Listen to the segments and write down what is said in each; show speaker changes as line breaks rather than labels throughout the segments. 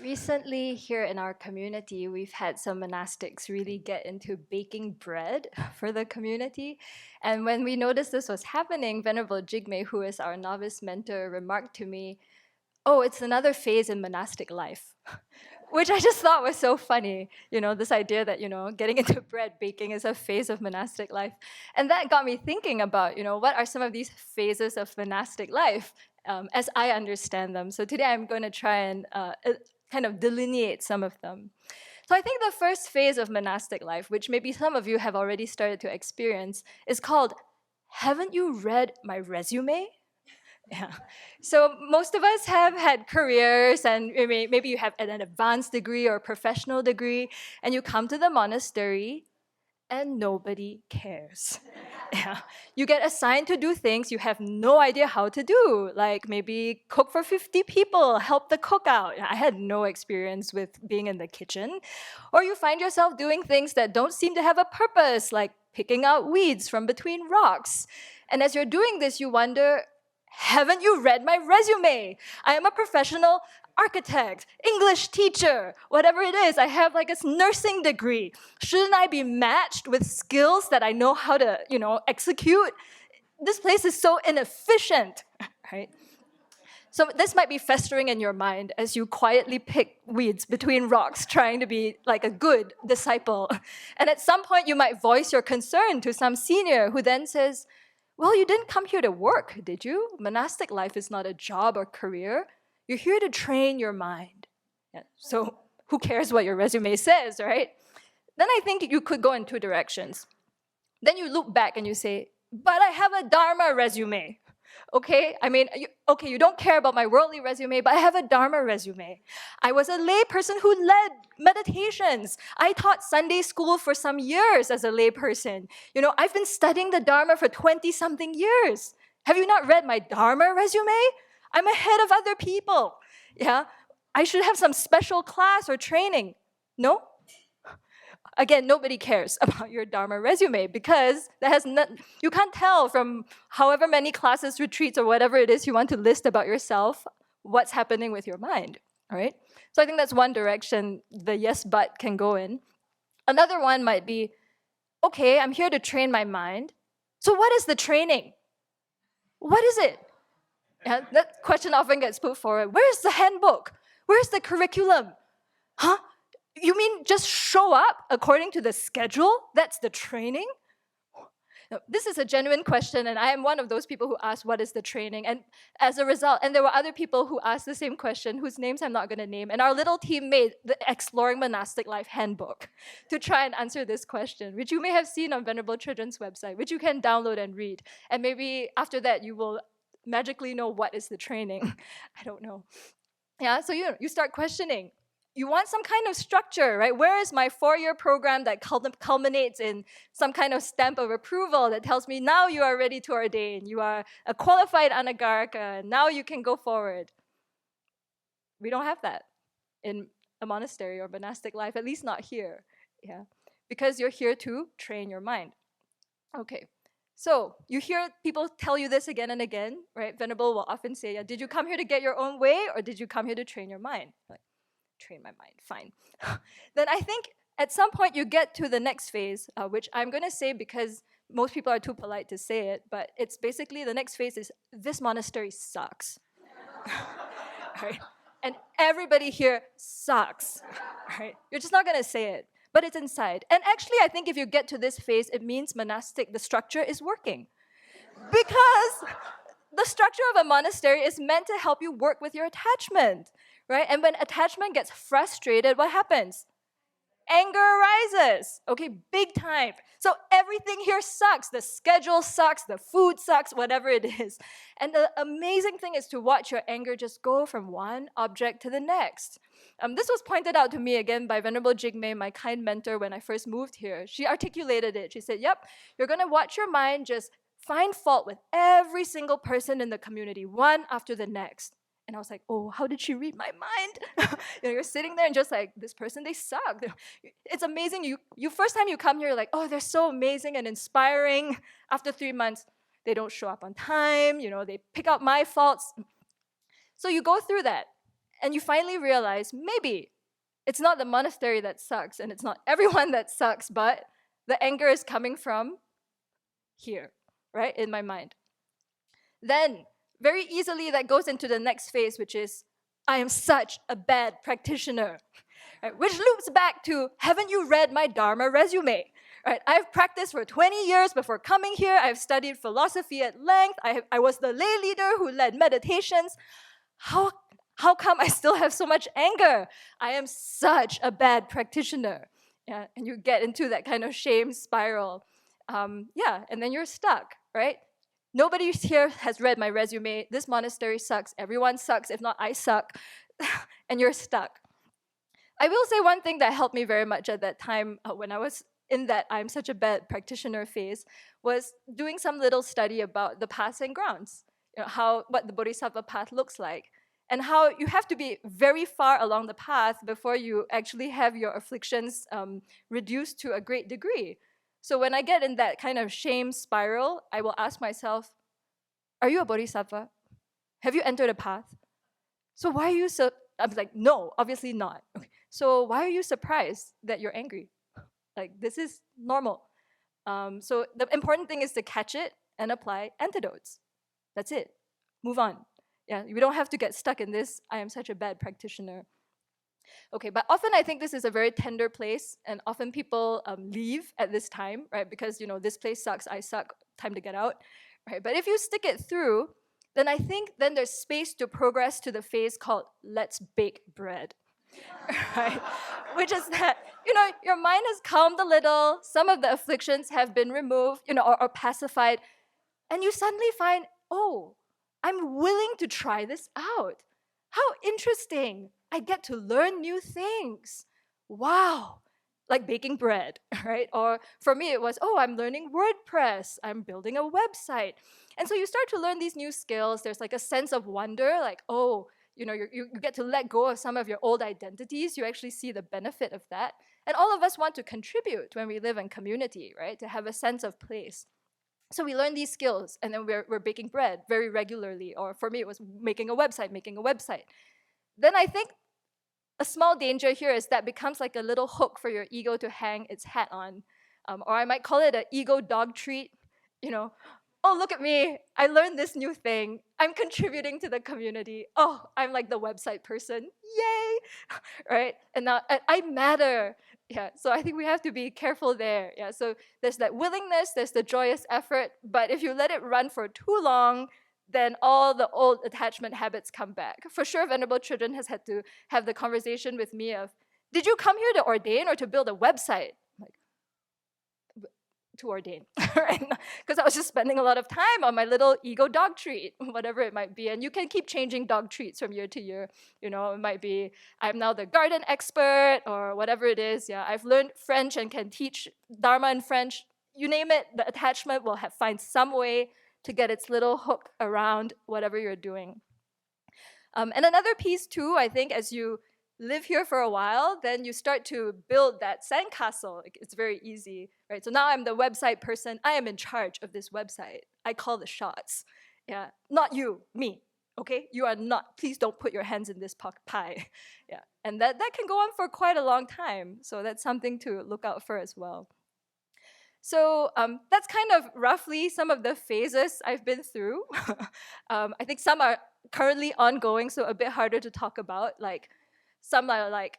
Recently, here in our community, we've had some monastics really get into baking bread for the community. And when we noticed this was happening, Venerable Jigme, who is our novice mentor, remarked to me, "Oh, it's another phase in monastic life." Which I just thought was so funny, this idea that, getting into bread baking is a phase of monastic life. And that got me thinking about, what are some of these phases of monastic life as I understand them. So today I'm going to try and kind of delineate some of them. So I think the first phase of monastic life, which maybe some of you have already started to experience, is called, "Haven't you read my resume?" Yeah. So most of us have had careers, and maybe you have an advanced degree or professional degree, and you come to the monastery and nobody cares. Yeah. You get assigned to do things you have no idea how to do, like maybe cook for 50 people, help the cook out. I had no experience with being in the kitchen. Or you find yourself doing things that don't seem to have a purpose, like picking out weeds from between rocks. And as you're doing this, you wonder, haven't you read my resume? I am a professional architect, English teacher, whatever it is. I have like a nursing degree. Shouldn't I be matched with skills that I know how to, execute? This place is so inefficient, right? So this might be festering in your mind as you quietly pick weeds between rocks, trying to be like a good disciple. And at some point, you might voice your concern to some senior who then says, "Well, you didn't come here to work, did you? Monastic life is not a job or career. You're here to train your mind." Yeah, so who cares what your resume says, right? Then I think you could go in two directions. Then you look back and you say, "But I have a Dharma resume." Okay, you don't care about my worldly resume, but I have a Dharma resume. I was a lay person who led meditations. I taught Sunday school for some years as a lay person. I've been studying the Dharma for 20 something years. Have you not read my Dharma resume? I'm ahead of other people. Yeah, I should have some special class or training. No? Again, nobody cares about your Dharma resume because you can't tell from however many classes, retreats, or whatever it is you want to list about yourself what's happening with your mind, all right? So I think that's one direction the yes but can go in. Another one might be, okay, I'm here to train my mind. So what is the training? What is it? Yeah, that question often gets put forward. Where's the handbook? Where's the curriculum? Huh? You mean just show up according to the schedule? That's the training? No, this is a genuine question, and I am one of those people who asked, what is the training? And as a result, and there were other people who asked the same question, whose names I'm not going to name, and our little team made the Exploring Monastic Life handbook to try and answer this question, which you may have seen on Venerable Children's website, which you can download and read. And maybe after that, you will magically know what is the training. I don't know. Yeah, so you start questioning. You want some kind of structure, right? Where is my 4-year program that culminates in some kind of stamp of approval that tells me now you are ready to ordain, you are a qualified anagarika, now you can go forward? We don't have that in a monastery or monastic life, at least not here. Yeah, because you're here to train your mind. Okay. So you hear people tell you this again and again, right? Venerable will often say, did you come here to get your own way or did you come here to train your mind? Like, train my mind, fine. Then I think at some point you get to the next phase, which I'm going to say because most people are too polite to say it, but it's basically the next phase is, this monastery sucks. Right? And everybody here sucks. Right? You're just not going to say it, but it's inside. And actually, I think if you get to this phase, it means the structure is working. Because the structure of a monastery is meant to help you work with your attachment, right? And when attachment gets frustrated, what happens? Anger arises, okay, big time. So everything here sucks. The schedule sucks, the food sucks, whatever it is. And the amazing thing is to watch your anger just go from one object to the next. This was pointed out to me again by Venerable Jigme, my kind mentor, when I first moved here. She articulated it. She said, yep, you're going to watch your mind just find fault with every single person in the community, one after the next. And I was like, oh, how did she read my mind? You're sitting there and just like, this person, they suck. It's amazing. You first time you come here, you're like, oh, they're so amazing and inspiring. After 3 months, they don't show up on time. They pick out my faults. So you go through that. And you finally realize maybe it's not the monastery that sucks and it's not everyone that sucks, but the anger is coming from here, right, in my mind. Then, very easily, that goes into the next phase, which is, I am such a bad practitioner, right? Which loops back to, haven't you read my Dharma resume? Right? I've practiced for 20 years before coming here. I've studied philosophy at length. I was the lay leader who led meditations. How come I still have so much anger? I am such a bad practitioner. Yeah, and you get into that kind of shame spiral. And then you're stuck, right? Nobody here has read my resume. This monastery sucks. Everyone sucks. If not, I suck. And you're stuck. I will say one thing that helped me very much at that time when I was in that I'm such a bad practitioner phase was doing some little study about the paths and grounds, what the Bodhisattva path looks like, and how you have to be very far along the path before you actually have your afflictions reduced to a great degree. So when I get in that kind of shame spiral, I will ask myself, are you a Bodhisattva? Have you entered a path? So why are you so... I'm like, no, obviously not. Okay. So why are you surprised that you're angry? Like, this is normal. So the important thing is to catch it and apply antidotes. That's it. Move on. Yeah, we don't have to get stuck in this, I am such a bad practitioner. Okay, but often I think this is a very tender place, and often people leave at this time, right? Because, this place sucks, I suck, time to get out, right? But if you stick it through, then I think then there's space to progress to the phase called let's bake bread, right? Which is that, your mind has calmed a little, some of the afflictions have been removed, or pacified, and you suddenly find, oh, I'm willing to try this out. How interesting. I get to learn new things. Wow. Like baking bread, right? Or for me, it was, I'm learning WordPress. I'm building a website. And so you start to learn these new skills. There's like a sense of wonder, like, you get to let go of some of your old identities. You actually see the benefit of that. And all of us want to contribute when we live in community, right? To have a sense of place. So we learn these skills, and then we're baking bread very regularly. Or for me, it was making a website. Then I think a small danger here is that becomes like a little hook for your ego to hang its hat on. Or I might call it an ego dog treat. Oh, look at me. I learned this new thing. I'm contributing to the community. Oh, I'm like the website person. Yay! Right? And now I matter. Yeah, so I think we have to be careful there. Yeah, so there's that willingness, there's the joyous effort, but if you let it run for too long, then all the old attachment habits come back. For sure, Venerable Children has had to have the conversation with me of, did you come here to ordain or to build a website? To ordain, right? Because I was just spending a lot of time on my little ego dog treat, whatever it might be. And you can keep changing dog treats from year to year. It might be, I'm now the garden expert or whatever it is. Yeah, I've learned French and can teach Dharma in French. You name it, the attachment will find some way to get its little hook around whatever you're doing. And another piece too, I think, as you live here for a while, then you start to build that sandcastle. It's very easy, right? So now I'm the website person. I am in charge of this website. I call the shots. Yeah, not you, me. Okay, you are not. Please don't put your hands in this pie. Yeah, and that can go on for quite a long time. So that's something to look out for as well. So that's kind of roughly some of the phases I've been through. I think some are currently ongoing, so a bit harder to talk about. Like, some are like,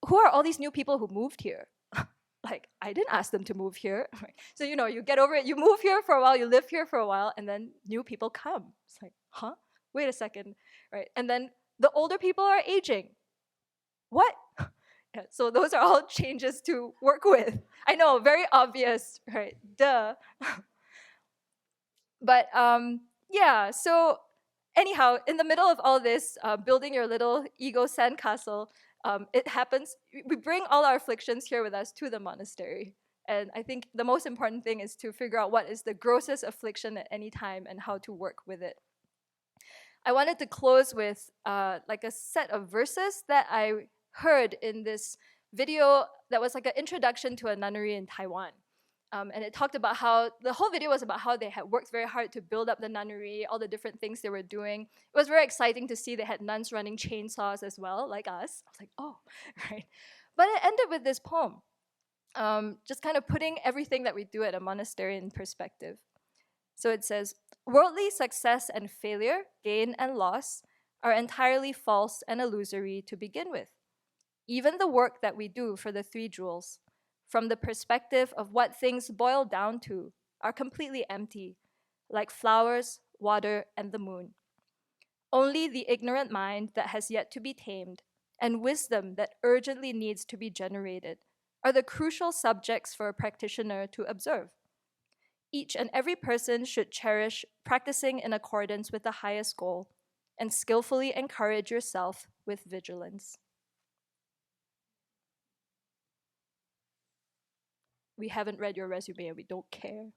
who are all these new people who moved here? Like, I didn't ask them to move here. So, you get over it. You move here for a while, you live here for a while, and then new people come. It's like, huh? Wait a second, right? And then the older people are aging. What? Yeah, so those are all changes to work with. I know, very obvious, right? Duh. But yeah, so anyhow, in the middle of all this, building your little ego sandcastle, it happens, we bring all our afflictions here with us to the monastery. And I think the most important thing is to figure out what is the grossest affliction at any time and how to work with it. I wanted to close with like a set of verses that I heard in this video that was like an introduction to a nunnery in Taiwan. And it talked about how the whole video was about how they had worked very hard to build up the nunnery, all the different things they were doing. It was very exciting to see they had nuns running chainsaws as well, like us. I was like, oh, right. But it ended with this poem, just kind of putting everything that we do at a monastery in perspective. So it says, worldly success and failure, gain and loss, are entirely false and illusory to begin with. Even the work that we do for the three jewels, from the perspective of what things boil down to, are completely empty, like flowers, water, and the moon. Only the ignorant mind that has yet to be tamed, and wisdom that urgently needs to be generated, are the crucial subjects for a practitioner to observe. Each and every person should cherish practicing in accordance with the highest goal, and skillfully encourage yourself with vigilance. We haven't read your resume and we don't care.